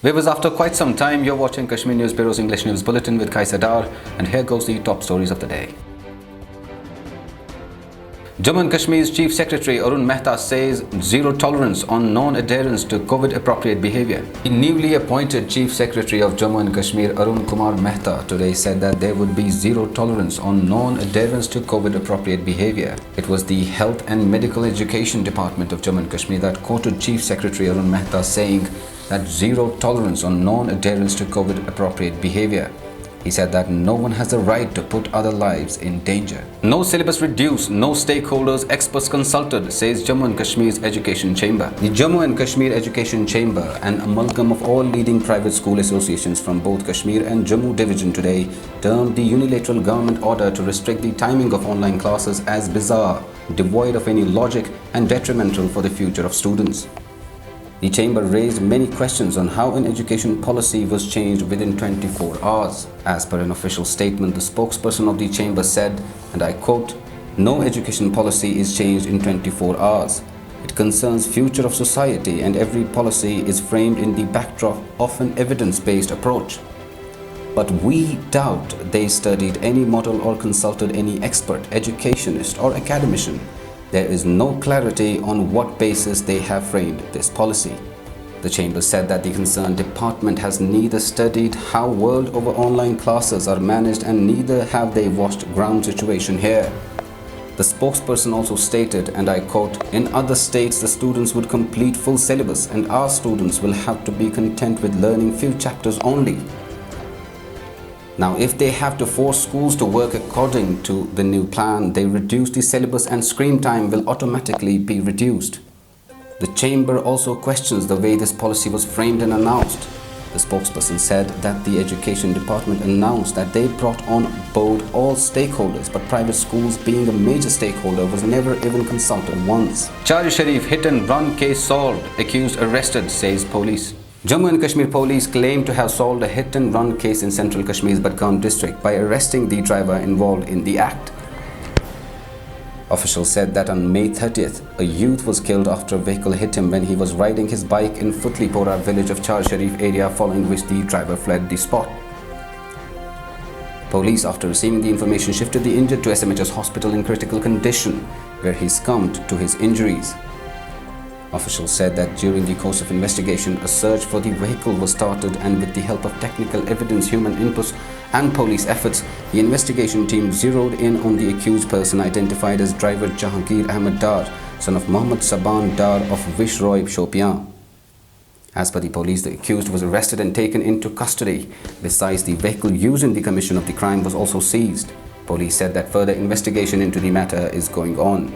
Viewers, after quite some time, you're watching Kashmir News Bureau's English News Bulletin with Qaiser Dar, and here goes the top stories of the day. Jammu and Kashmir's Chief Secretary Arun Mehta says zero tolerance on non-adherence to COVID-appropriate behavior. The newly appointed Chief Secretary of Jammu and Kashmir, Arun Kumar Mehta, today said that there would be zero tolerance on non-adherence to COVID-appropriate behavior. It was the Health and Medical Education Department of Jammu and Kashmir that quoted Chief Secretary Arun Mehta saying that zero tolerance on non-adherence to COVID-appropriate behavior. He said that no one has the right to put other lives in danger. No syllabus reduced, no stakeholders, experts consulted, says Jammu and Kashmir's Education Chamber. The Jammu and Kashmir Education Chamber, an amalgam of all leading private school associations from both Kashmir and Jammu division today, termed the unilateral government order to restrict the timing of online classes as bizarre, devoid of any logic and detrimental for the future of students. The chamber raised many questions on how an education policy was changed within 24 hours. As per an official statement, the spokesperson of the chamber said, and I quote, "No education policy is changed in 24 hours. It concerns future of society and every policy is framed in the backdrop of an evidence-based approach. But we doubt they studied any model or consulted any expert, educationist or academician. There is no clarity on what basis they have framed this policy." The chamber said that the concerned department has neither studied how world over online classes are managed and neither have they watched ground situation here. The spokesperson also stated, and I quote, "In other states the students would complete full syllabus and our students will have to be content with learning few chapters only. Now, if they have to force schools to work according to the new plan, they reduce the syllabus and screen time will automatically be reduced." The chamber also questions the way this policy was framed and announced. The spokesperson said that the education department announced that they brought on board all stakeholders, but private schools, being a major stakeholder, was never even consulted once. Qaiser Sharif hit and run case solved, accused arrested, says police. Jammu and Kashmir police claim to have solved a hit-and-run case in central Kashmir's Budgam district by arresting the driver involved in the act. Officials said that on May 30th, a youth was killed after a vehicle hit him when he was riding his bike in Futlipora village of Qaiser Sharif area, following which the driver fled the spot. Police, after receiving the information, shifted the injured to SMHS hospital in critical condition, where he succumbed to his injuries. Officials said that during the course of investigation, a search for the vehicle was started, and with the help of technical evidence, human inputs and police efforts, the investigation team zeroed in on the accused person, identified as driver Jahangir Ahmed Dar, son of Mohammad Saban Dar of Vishroy, Shopian. As per the police, the accused was arrested and taken into custody. Besides, the vehicle used in the commission of the crime was also seized. Police said that further investigation into the matter is going on.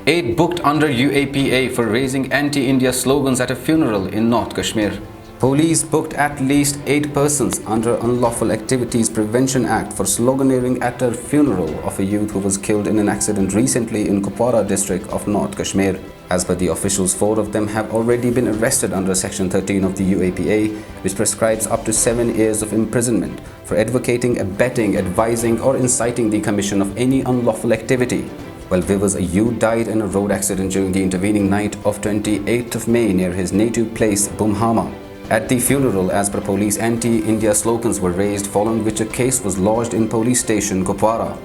8 booked under UAPA for raising anti-India slogans at a funeral in North Kashmir. Police booked at least 8 persons under Unlawful Activities Prevention Act for sloganeering at a funeral of a youth who was killed in an accident recently in Kupwara district of North Kashmir. As per the officials, 4 of them have already been arrested under Section 13 of the UAPA, which prescribes up to 7 years of imprisonment for advocating, abetting, advising or inciting the commission of any unlawful activity. Well, viewers, a youth died in a road accident during the intervening night of 28th of May near his native place, Bumhama. At the funeral, as per police, anti-India slogans were raised, following which a case was lodged in police station Kupwara.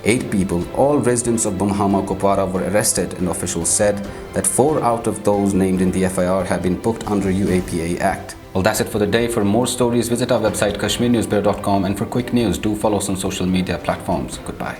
8 people, all residents of Bumhama, Kupwara, were arrested, and officials said that 4 out of those named in the FIR have been booked under UAPA Act. Well, that's it for the day. For more stories, visit our website kashmirnewsbureau.com, and for quick news, do follow us on social media platforms. Goodbye.